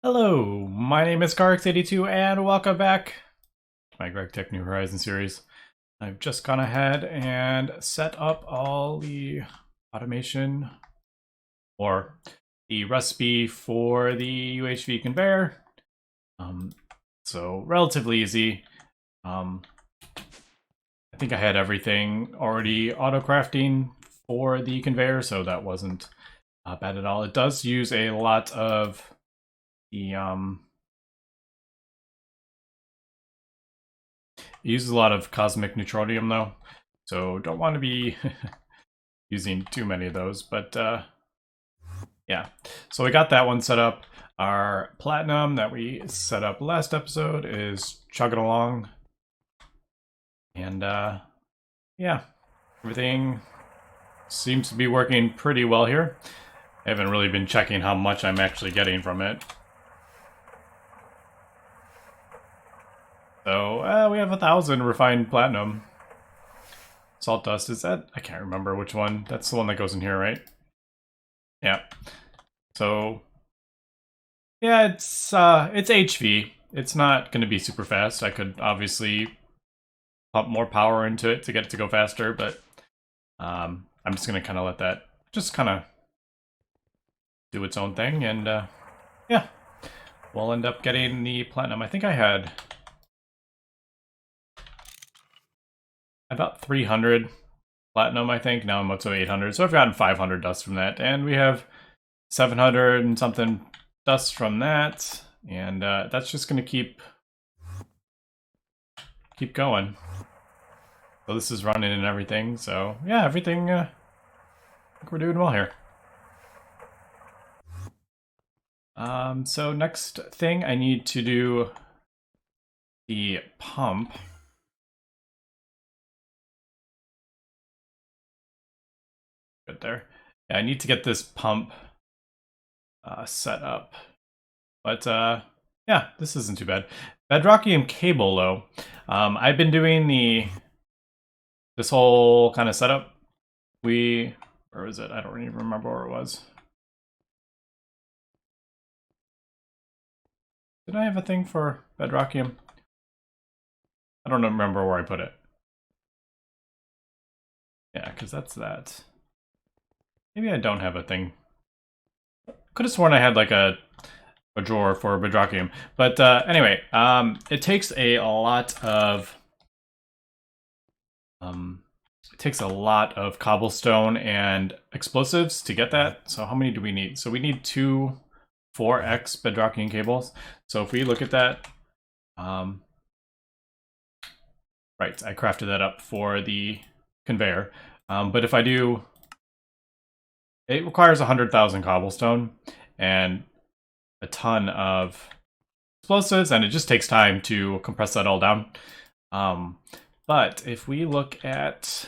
Hello, my name is Gregtech82 and welcome back to my Gregtech New Horizons series. I've just gone ahead and set up all the automation or the recipe for the UHV conveyor. So relatively easy. I think I had everything already auto crafting for the conveyor, so that wasn't bad at all. It does use a lot of the it uses a lot of cosmic neutronium though, so don't want to be using too many of those, but yeah. So we got that one set up. Our platinum that we set up last episode is chugging along. And yeah, everything seems to be working pretty well here. I haven't really been checking how much I'm actually getting from it. So we have 1,000 refined platinum. Salt dust, is that? I can't remember which one. That's the one that goes in here, right? Yeah. So yeah, it's HV. It's not going to be super fast. I could obviously pump more power into it to get it to go faster, but I'm just going to kind of let that just kind of do its own thing, and yeah, we'll end up getting the platinum. I think I had about 300 platinum, I think. Now I'm up to 800, so I've gotten 500 dust from that, and we have 700 and something dust from that, and that's just going to keep going. So this is running and everything, so yeah, everything, I think we're doing well here. So next thing, I need to do the pump. Good there. Yeah, I need to get this pump set up. But yeah, this isn't too bad. Bedrockium cable, though. I've been doing this whole kind of setup. Where was it? I don't even remember where it was. Did I have a thing for Bedrockium? I don't remember where I put it. Yeah, because that's that. Maybe I don't have a thing. Could have sworn I had like a drawer for Bedrockium. But anyway, it takes a lot of cobblestone and explosives to get that. So how many do we need? So we need 2 4x Bedrockium cables. So if we look at that, right, I crafted that up for the conveyor. But if I do, it requires 100,000 cobblestone and a ton of explosives, and it just takes time to compress that all down. But if we look at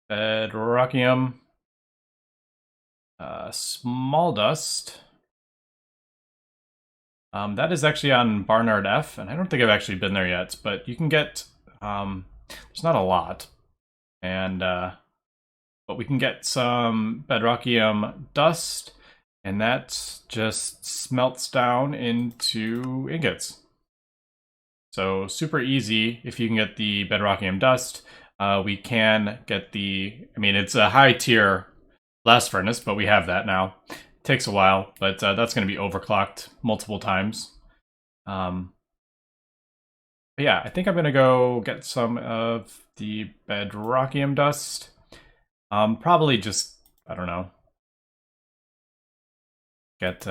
Bedrockium small dust, that is actually on Barnard F, and I don't think I've actually been there yet, but you can get, there's not a lot, and but we can get some Bedrockium dust, and that just smelts down into ingots. So super easy if you can get the Bedrockium dust. We can get I mean, it's a high tier blast furnace, but we have that now. It takes a while, but that's going to be overclocked multiple times. But yeah, I think I'm going to go get some of the Bedrockium dust. Probably just, I don't know, get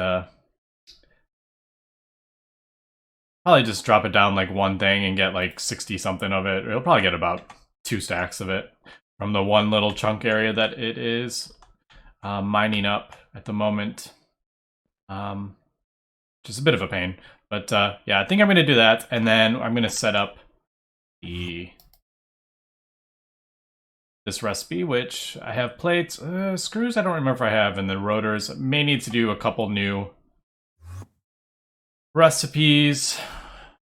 probably just drop it down like one thing and get like 60 something of it. It'll probably get about 2 stacks of it from the one little chunk area that it is mining up at the moment. Just a bit of a pain. But yeah, I think I'm going to do that, and then I'm going to set up this recipe, which I have plates. Screws, I don't remember if I have, and the rotors. May need to do a couple new recipes.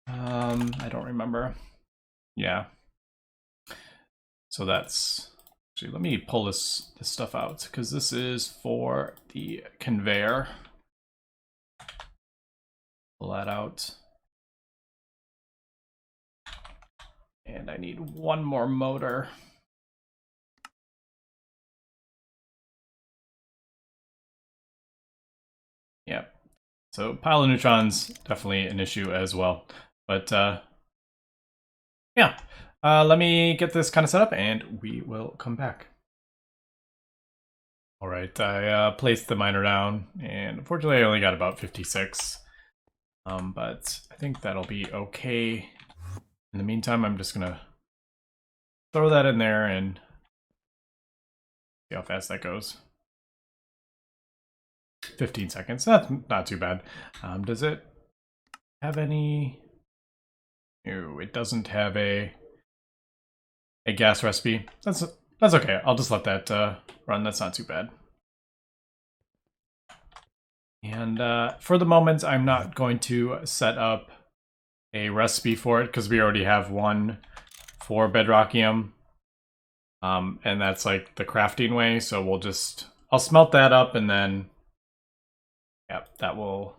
I don't remember. Yeah. So that's Actually, let me pull this stuff out, because this is for the conveyor. Pull that out. And I need one more motor. Yep. So pile of neutrons, definitely an issue as well. But yeah, let me get this kind of set up and we will come back. All right, I placed the miner down, and unfortunately I only got about 56. But I think that'll be okay. In the meantime, I'm just gonna throw that in there and see how fast that goes. 15 seconds, that's not too bad. Does it have any... No, it doesn't have a gas recipe. That's okay. I'll just let that run. That's not too bad. And for the moment, I'm not going to set up a recipe for it because we already have one for bedrockium. And that's like the crafting way. So I'll smelt that up and then, yep, that will...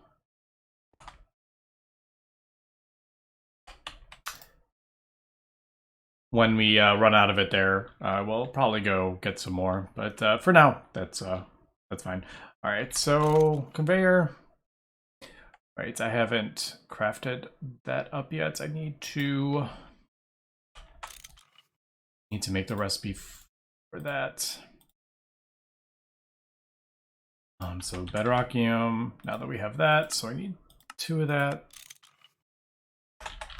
When we run out of it there, we'll probably go get some more. But for now, that's fine. All right, so conveyor. Right, I haven't crafted that up yet. I need to make the recipe for that. So bedrockium. Now that we have that, so I need 2 of that.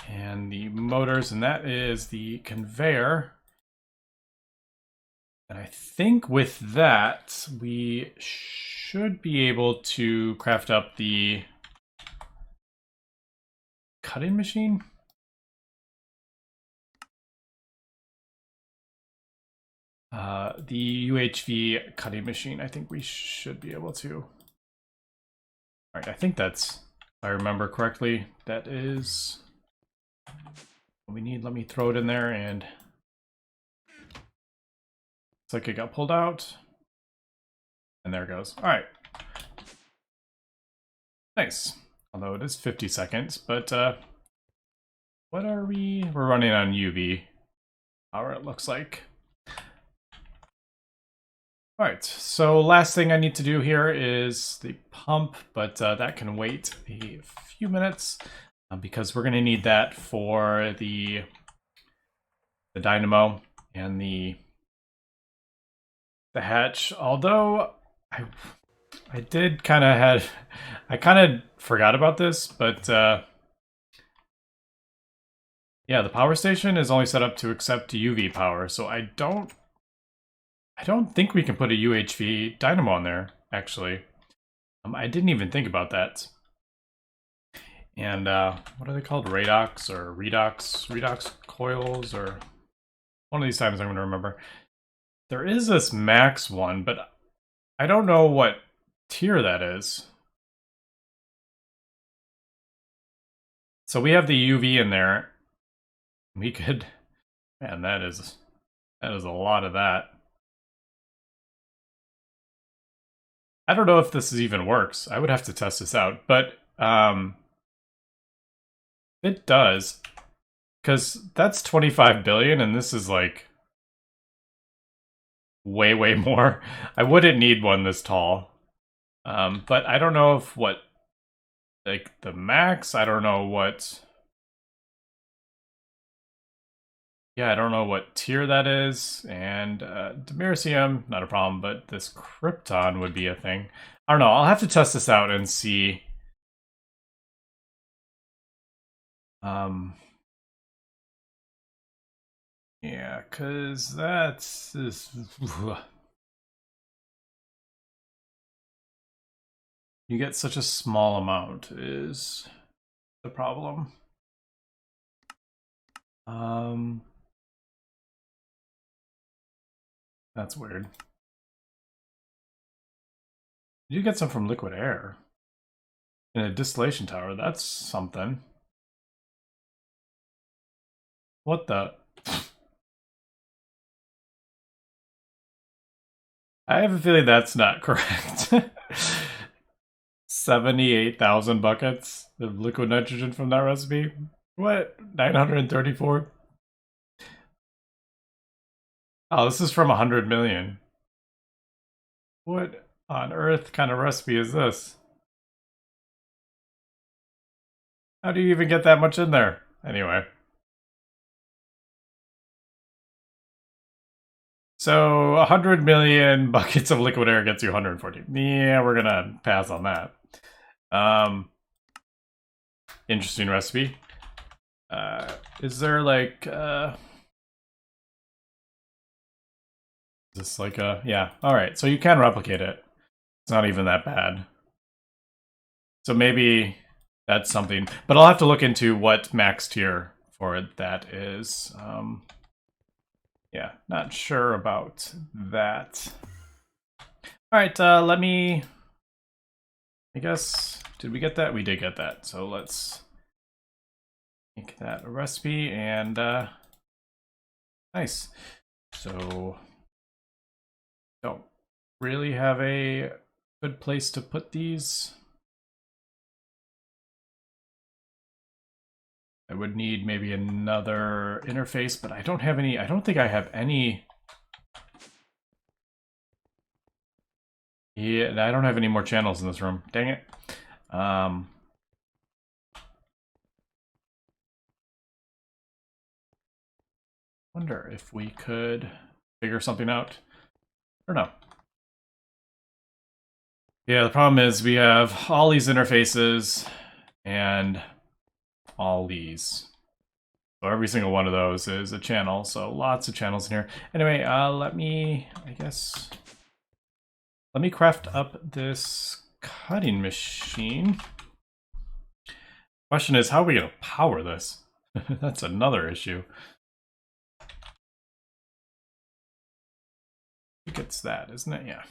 And the motors, and that is the conveyor. And I think with that, we should be able to craft up the cutting machine. The UHV cutting machine, I think we should be able to. All right, I think that's, if I remember correctly, that is what we need. Let me throw it in there, and it's like it got pulled out. And there it goes. All right. Nice. Although it is 50 seconds, but what are we? We're running on UV power, it looks like. All right, so last thing I need to do here is the pump, but that can wait a few minutes because we're going to need that for the dynamo and the hatch. Although I did kind of I kind of forgot about this, but yeah, the power station is only set up to accept UV power, so I don't think we can put a UHV dynamo on there, actually. I didn't even think about that. And what are they called? Radox or redox coils, or one of these times I'm going to remember. There is this max one, but I don't know what tier that is. So we have the UV in there. We could, man, that is a lot of that. I don't know if this even works. I would have to test this out, but it does, because that's 25 billion, and this is like way more. I wouldn't need one this tall, but I don't know if what, like the max. I don't know what. Yeah, I don't know what tier that is, and Demericium, not a problem, but this Krypton would be a thing. I don't know, I'll have to test this out and see. Yeah, because that's... You get such a small amount is the problem. That's weird. You get some from liquid air. In a distillation tower, that's something. What the? I have a feeling that's not correct. 78,000 buckets of liquid nitrogen from that recipe? What? 934? Oh, this is from 100 million. What on earth kind of recipe is this? How do you even get that much in there? Anyway. So 100 million buckets of liquid air gets you 140. Yeah, we're gonna pass on that. Interesting recipe. Is there like is this like a yeah, alright, so you can replicate it. It's not even that bad. So maybe that's something. But I'll have to look into what max tier for that is. Yeah, not sure about that. Alright, let me... I guess... Did we get that? We did get that. So let's make that a recipe and... nice. So... Don't really have a good place to put these. I would need maybe another interface, but I don't have any. I don't think I have any. Yeah, I don't have any more channels in this room. Dang it. Wonder if we could figure something out. Or no. Yeah, the problem is we have all these interfaces and all these. So every single one of those is a channel, so lots of channels in here. Anyway, let me craft up this cutting machine. Question is, how are we gonna power this? That's another issue. I think it's that, isn't it? Yeah.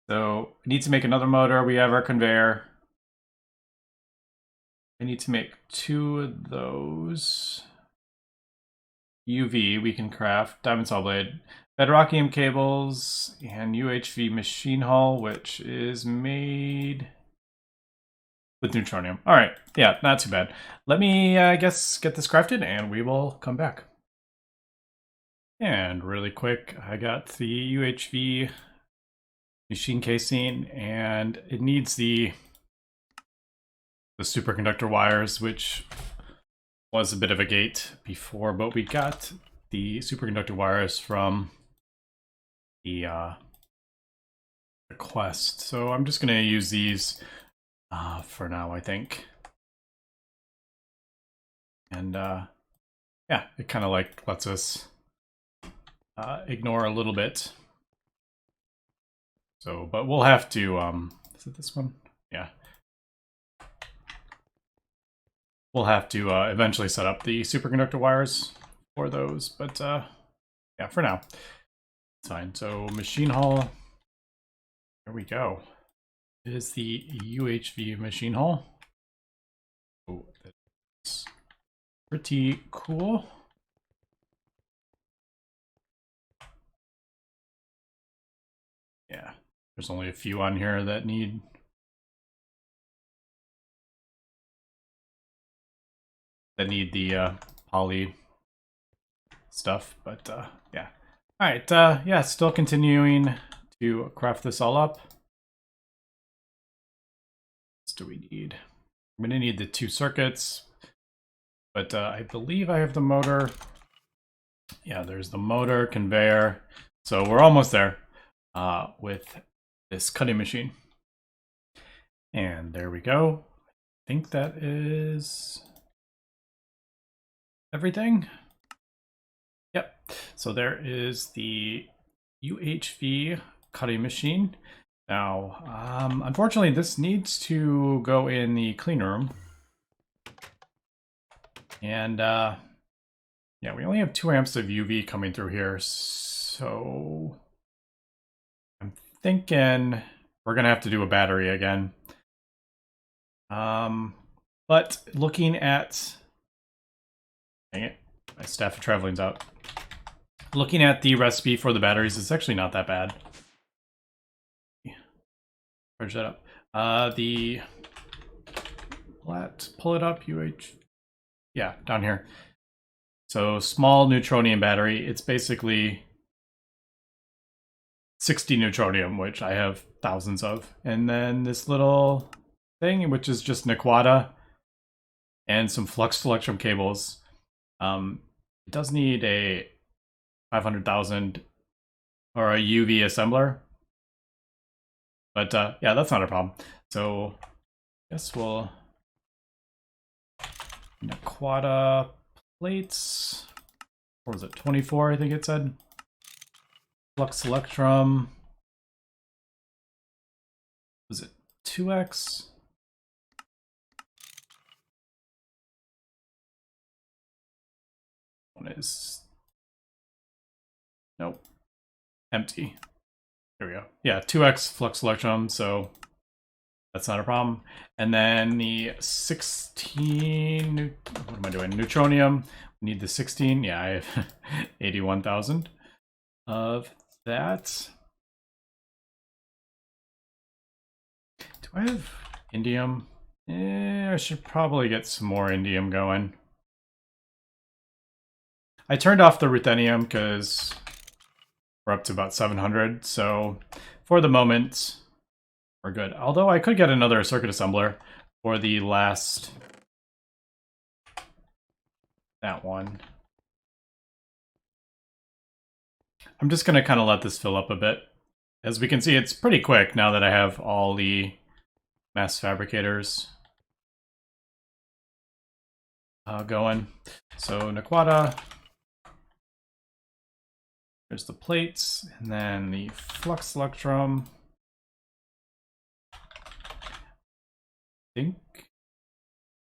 So I need to make another motor. We have our conveyor. I need to make 2 of those. UV we can craft, diamond saw blade, bedrockium cables, and UHV machine hull, which is made with neutronium. All right, yeah, not too bad. Let me, I guess, get this crafted, and we will come back. And really quick, I got the UHV machine casing, and it needs the superconductor wires, which was a bit of a gate before, but we got the superconductor wires from the quest. So I'm just gonna use these for now, I think. And yeah, it kind of like lets us ignore a little bit. So, but we'll have to, is it this one? Yeah. We'll have to eventually set up the superconductor wires for those, but yeah, for now, it's fine. So machine hull, there we go. It is the UHV machine hull. Oh, that's pretty cool. Yeah, there's only a few on here that need the poly stuff, but yeah. All right, yeah, still continuing to craft this all up. What do we need? I'm gonna need the 2 circuits, but I believe I have the motor. Yeah, there's the motor, conveyor. So we're almost there with this cutting machine. And there we go. I think that is everything. Yep. So there is the UHV cutting machine. Now, unfortunately, this needs to go in the clean room. And yeah, we only have 2 amps of UV coming through here, so I'm thinking we're gonna have to do a battery again. But looking at, dang it, my staff of traveling's out. Looking at the recipe for the batteries, it's actually not that bad. Charge that up. Pull it up, yeah, down here. So small neutronium battery, it's basically 60 neutronium, which I have thousands of. And then this little thing, which is just Naquata and some flux electrum cables. It does need a 500,000 or a UV assembler. But yeah, that's not a problem. So I guess we'll Naquata plates. What was it? 24, I think it said. Flux electrum. Was it 2x? One is nope. Empty. There we go. Yeah, 2x flux electrum, so that's not a problem. And then the 16, what am I doing? Neutronium. We need the 16. Yeah, I have 81,000 of that. Do I have indium? I should probably get some more indium going. I turned off the ruthenium because we're up to about 700, so for the moment, we're good. Although I could get another circuit assembler for the last... that one. I'm just going to kind of let this fill up a bit. As we can see, it's pretty quick now that I have all the mass fabricators going. So Naquata, there's the plates, and then the flux electrum. I think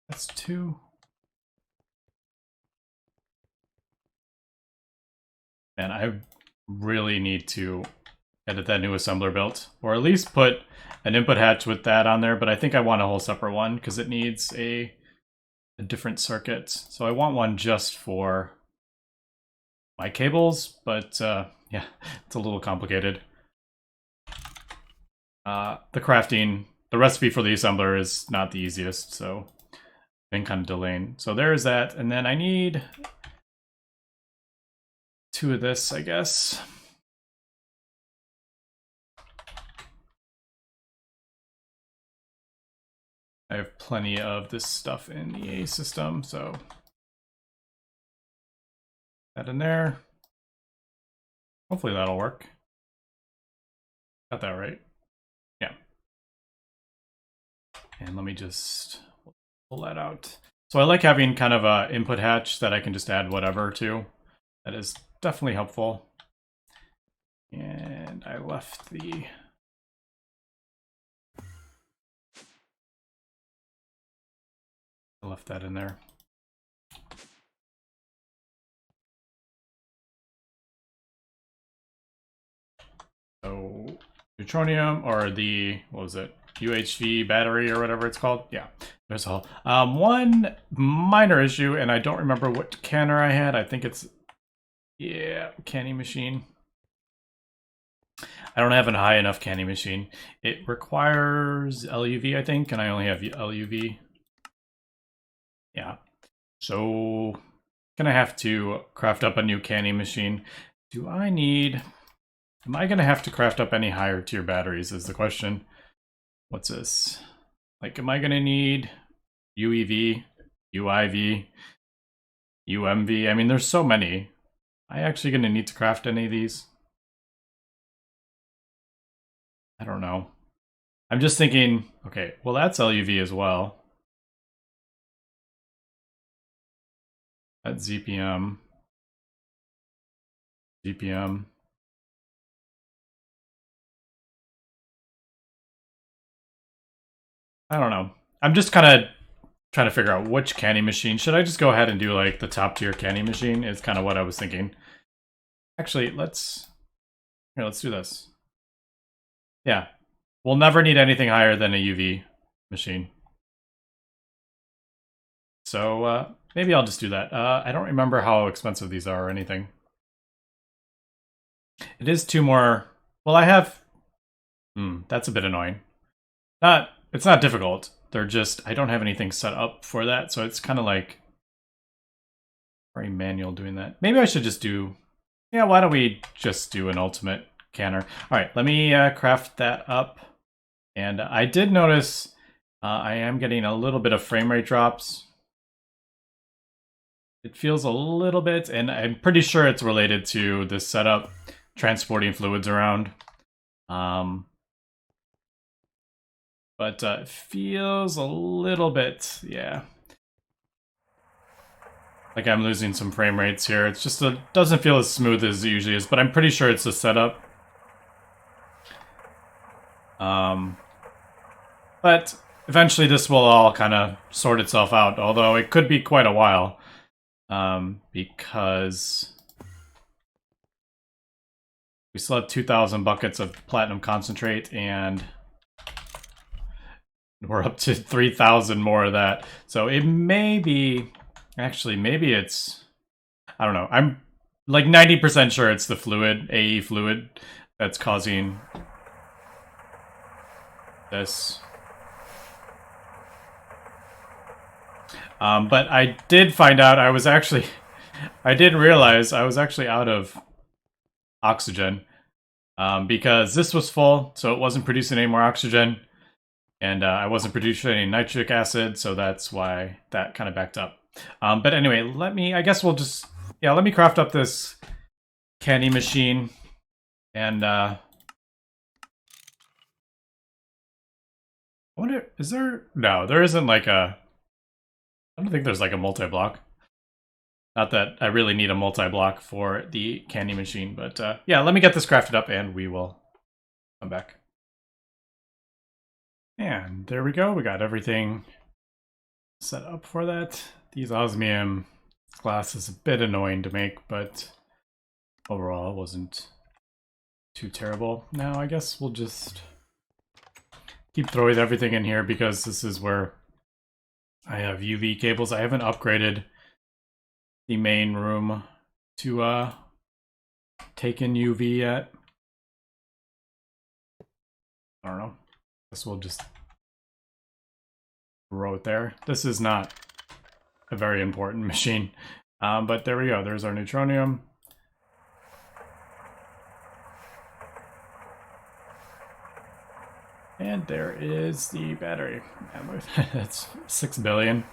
that's 2. And I really need to edit that new assembler built, or at least put an input hatch with that on there, but I think I want a whole separate one because it needs a different circuit. So I want one just for my cables, but yeah, it's a little complicated. The recipe for the assembler is not the easiest, so I've been kind of delaying. So there's that, and then I need 2 of this, I guess. I have plenty of this stuff in the A system, so that in there. Hopefully that'll work. Got that right. Yeah. And let me just pull that out. So I like having kind of a input hatch that I can just add whatever to. That is definitely helpful. And I left the... I left that in there. So neutronium, or the, what was it? UHV battery or whatever it's called. Yeah, there's all. One minor issue, and I don't remember what canner I had. I think it's, yeah, canning machine. I don't have a high enough canning machine. It requires LUV, I think, and I only have LUV. Yeah, so gonna have to craft up a new canning machine. Do I need... Am I gonna have to craft up any higher tier batteries is the question. What's this? Like, am I gonna need UEV, UIV, UMV? I mean, there's so many. Am I actually gonna need to craft any of these? I don't know. I'm just thinking, okay, well that's LUV as well. That's ZPM. ZPM. I don't know. I'm just kind of trying to figure out which canning machine. Should I just go ahead and do like the top tier canning machine? Is kind of what I was thinking. Actually, let's do this. Yeah, we'll never need anything higher than a UV machine. So maybe I'll just do that. I don't remember how expensive these are or anything. It is 2 more. Well, I have. That's a bit annoying. It's not difficult. They're just, I don't have anything set up for that, so it's kind of like very manual doing that. Maybe I should just do, yeah, why don't we just do an ultimate canner? All right, let me craft that up. And I did notice I am getting a little bit of frame rate drops. It feels a little bit, and I'm pretty sure it's related to this setup, transporting fluids around. But it feels a little bit, yeah, like I'm losing some frame rates here. It's just, it doesn't feel as smooth as it usually is, but I'm pretty sure it's the setup. But eventually this will all kind of sort itself out, although it could be quite a while, because we still have 2,000 buckets of platinum concentrate, and we're up to 3,000 more of that. So it may be, actually, maybe it's, I don't know. I'm like 90% sure it's the fluid, AE fluid, that's causing this. But I did find out I didn't realize I was actually out of oxygen, because this was full, so it wasn't producing any more oxygen, and I wasn't producing any nitric acid, so that's why that kind of backed up. But anyway, let me craft up this candy machine, and I wonder, is there, no, there isn't like a, I don't think there's like a multi-block. Not that I really need a multi-block for the candy machine, but yeah, let me get this crafted up and we will come back. And there we go, we got everything set up for that. These osmium glass is a bit annoying to make, but overall it wasn't too terrible. Now I guess we'll just keep throwing everything in here because this is where I have UV cables. I haven't upgraded the main room to take in UV yet. I don't know. Guess we'll just throw it there. This is not a very important machine, but there we go. There's our neutronium. And there is the battery. That's 6 billion.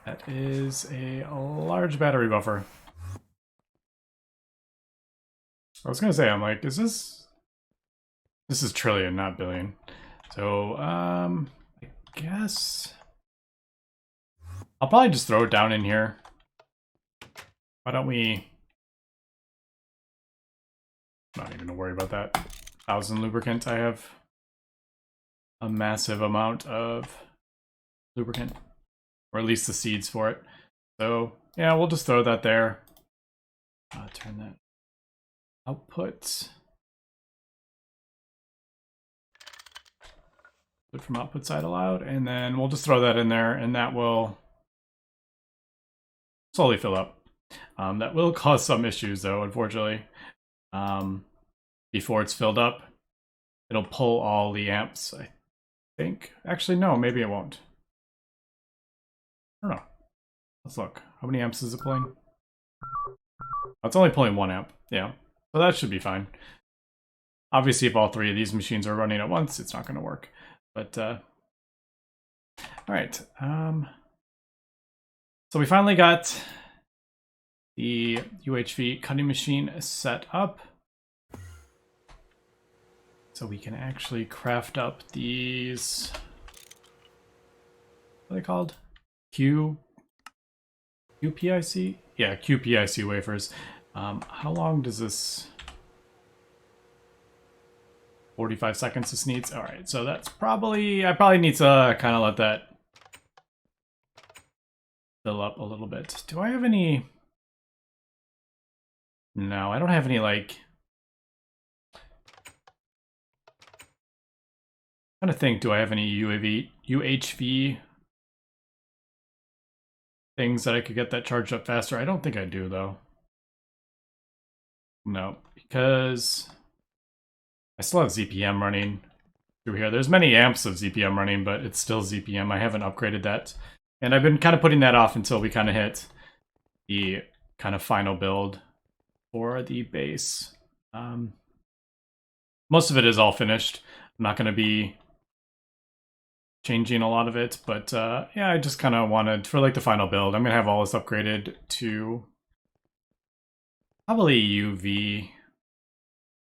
That is a large battery buffer. I was gonna say, I'm like, is this is trillion, not billion. So, I guess I'll probably just throw it down in here. Why don't we, I'm not even gonna worry about that. 1,000 lubricant, I have a massive amount of lubricant, or at least the seeds for it. So yeah, we'll just throw that there. Turn that output. Put from output side allowed, and then we'll just throw that in there, and that will slowly fill up. That will cause some issues though, unfortunately. Before it's filled up, it'll pull all the amps, I think. Actually, no, maybe it won't. I don't know. Let's look. How many amps is it pulling? Oh, it's only pulling 1 amp. Yeah, so that should be fine. Obviously, if all 3 of these machines are running at once, it's not going to work. But, all right. So we finally got the UHV cutting machine set up. So we can actually craft up these, what are they called? QPIC? Yeah, QPIC wafers. How long does this? 45 seconds this needs. All right, so that's probably, I probably need to kind of let that fill up a little bit. Do I have any? No, I don't have any like, I'm trying to think, do I have any UHV things that I could get that charged up faster? I don't think I do though. No, because I still have ZPM running through here. There's many amps of ZPM running, but it's still ZPM. I haven't upgraded that. And I've been kind of putting that off until we kind of hit the kind of final build for the base. Most of it is all finished. I'm not going to be changing a lot of it, but yeah, I just kind of wanted, for like the final build, I'm going to have all this upgraded to probably UV,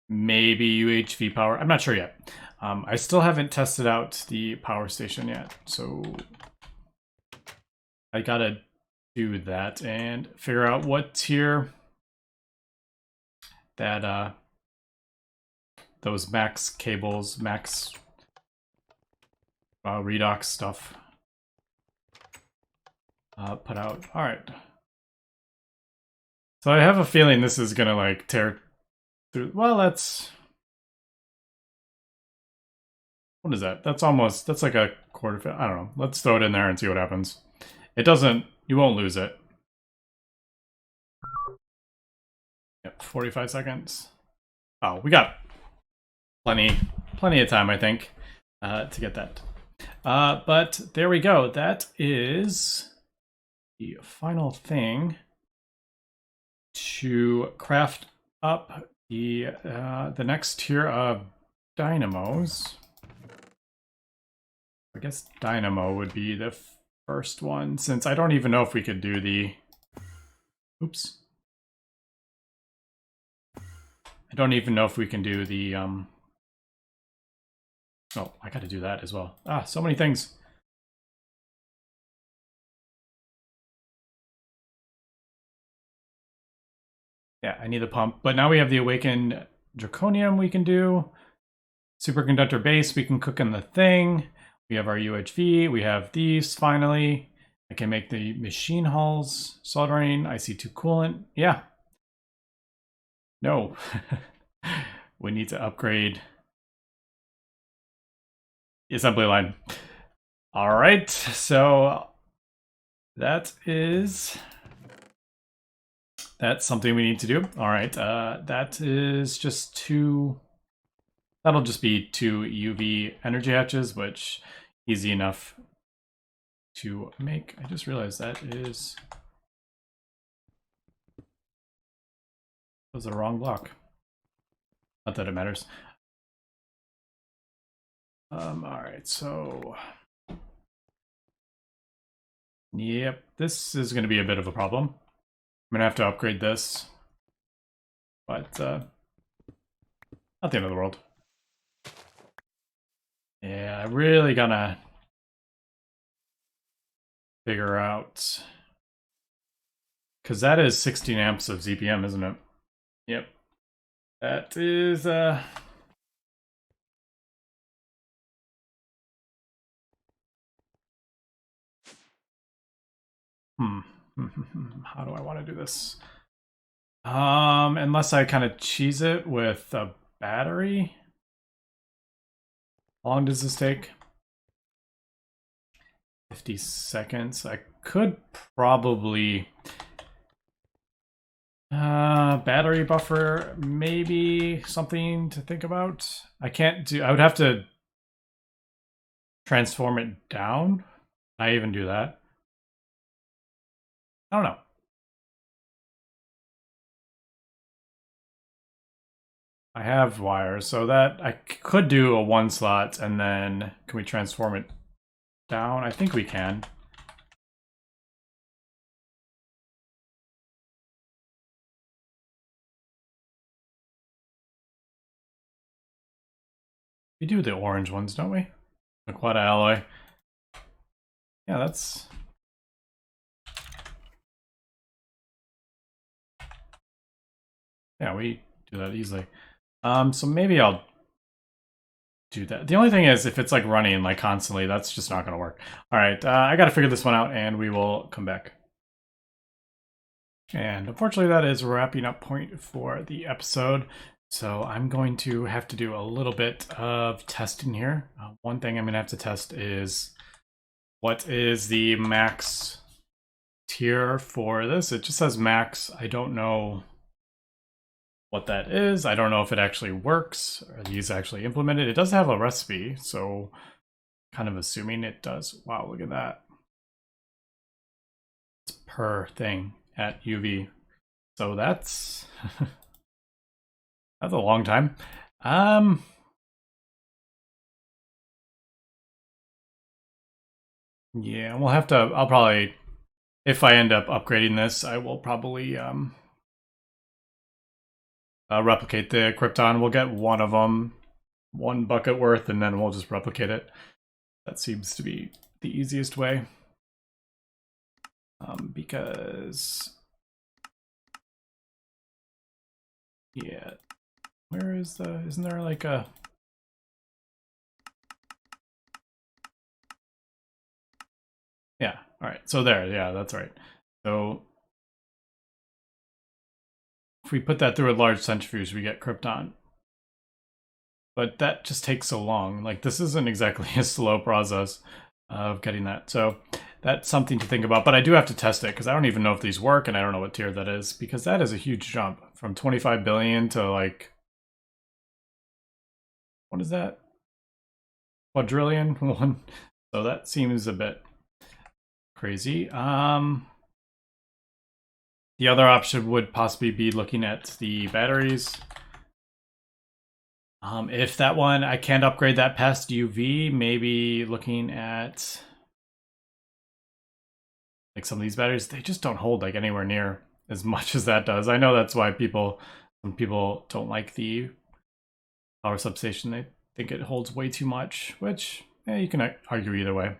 maybe UHV power. I'm not sure yet. I still haven't tested out the power station yet, so I gotta do that and figure out what tier that those max cables, max redox stuff put out. All right. So I have a feeling this is gonna like tear through. Well, that's, what is that? That's almost, that's like a quarter. I don't know. Let's throw it in there and see what happens. It doesn't, you won't lose it. Yep, 45 seconds. Oh, we got plenty of time, I think, to get that. But there we go. That is the final thing to craft up the next tier of dynamos. I guess dynamo would be the first one, since I don't even know if we could do the... Oops. I don't even know if we can do the... Oh, I gotta do that as well. Ah, so many things. Yeah, I need the pump. But now we have the awakened draconium we can do. Superconductor base we can cook in the thing. We have our UHV. We have these finally. I can make the machine hulls. Soldering. IC2 coolant. Yeah. No. We need to upgrade the assembly line. All right. So that's something we need to do. All right. That is just two. That'll just be 2 UV energy hatches, which easy enough to make. I just realized that was the wrong block. Not that it matters. All right, so yep, this is going to be a bit of a problem. I'm gonna have to upgrade this, but not the end of the world. Yeah, I'm really gonna figure out, because that is 16 amps of ZPM, isn't it? Yep. That is how do I want to do this? Unless I kind of cheese it with a battery. How long does this take? 50 seconds. I could probably battery buffer, maybe something to think about. I can't do, I would have to transform it down. I even do that. I don't know. I have wires, so that I could do a 1 slot, and then can we transform it down? I think we can. We do the orange ones, don't we? The quad alloy. Yeah, that's... Yeah, we do that easily. So maybe I'll do that. The only thing is, if it's like running like constantly, that's just not going to work. All right, I got to figure this one out, and we will come back. And unfortunately, that is wrapping up point for the episode. So I'm going to have to do a little bit of testing here. One thing I'm going to have to test is what is the max tier for this. It just says max. I don't know what that is. I don't know if it actually works. Are these actually implemented? It does have a recipe, so kind of assuming it does. Wow, look at that. It's per thing at UV. So that's that's a long time. Yeah, we'll have to, I'll probably, if I end up upgrading this, I will probably replicate the Krypton. We'll get one of them, 1 bucket worth, and then we'll just replicate it. That seems to be the easiest way. Because, yeah, where is the, isn't there like a, yeah, all right, so there, yeah, that's right. So if we put that through a large centrifuge, we get Krypton. But that just takes so long. Like, this isn't exactly a slow process of getting that. So that's something to think about. But I do have to test it because I don't even know if these work, and I don't know what tier that is, because that is a huge jump from 25 billion to like, what is that? Quadrillion? One. So that seems a bit crazy. The other option would possibly be looking at the batteries. If that one, I can't upgrade that past UV, maybe looking at like some of these batteries, they just don't hold like anywhere near as much as that does. I know that's why some people don't like the power substation. They think it holds way too much, which you can argue either way.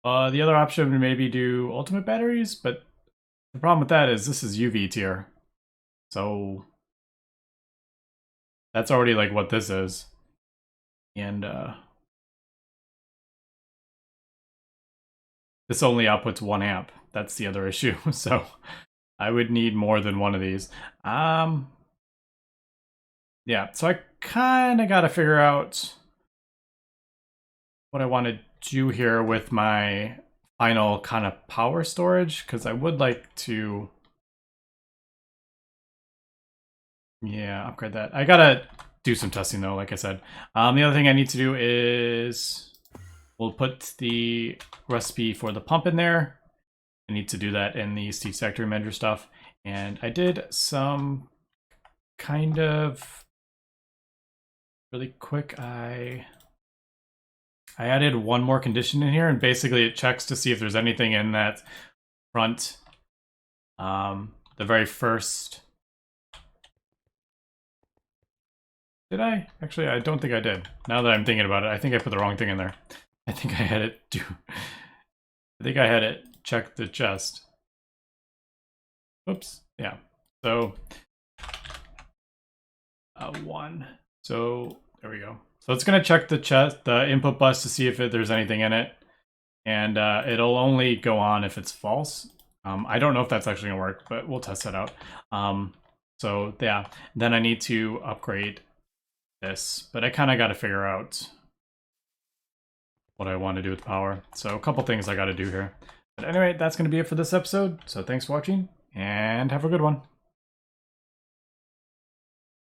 The other option would maybe do ultimate batteries, but the problem with that is this is UV tier. So that's already like what this is. And this only outputs 1 amp. That's the other issue. So I would need more than one of these. Yeah, so I kind of got to figure out what I want to do here with my final kind of power storage, because I would like to, yeah, upgrade that. I gotta do some testing though, like I said. The other thing I need to do is we'll put the recipe for the pump in there. I need to do that in the Steve's Factory Manager stuff. And I did some kind of really quick, I added one more condition in here, and basically it checks to see if there's anything in that front, the very first. Did I? Actually, I don't think I did. Now that I'm thinking about it, I think I put the wrong thing in there. I think I had it do. I think I had it check the chest. Oops. Yeah. So 1. So there we go. So it's gonna check the chest, the input bus, to see if there's anything in it, and it'll only go on if it's false. I don't know if that's actually gonna work, but we'll test that out. So yeah, then I need to upgrade this, but I kind of got to figure out what I want to do with power. So a couple things I got to do here. But anyway, that's going to be it for this episode. So thanks for watching, and have a good one.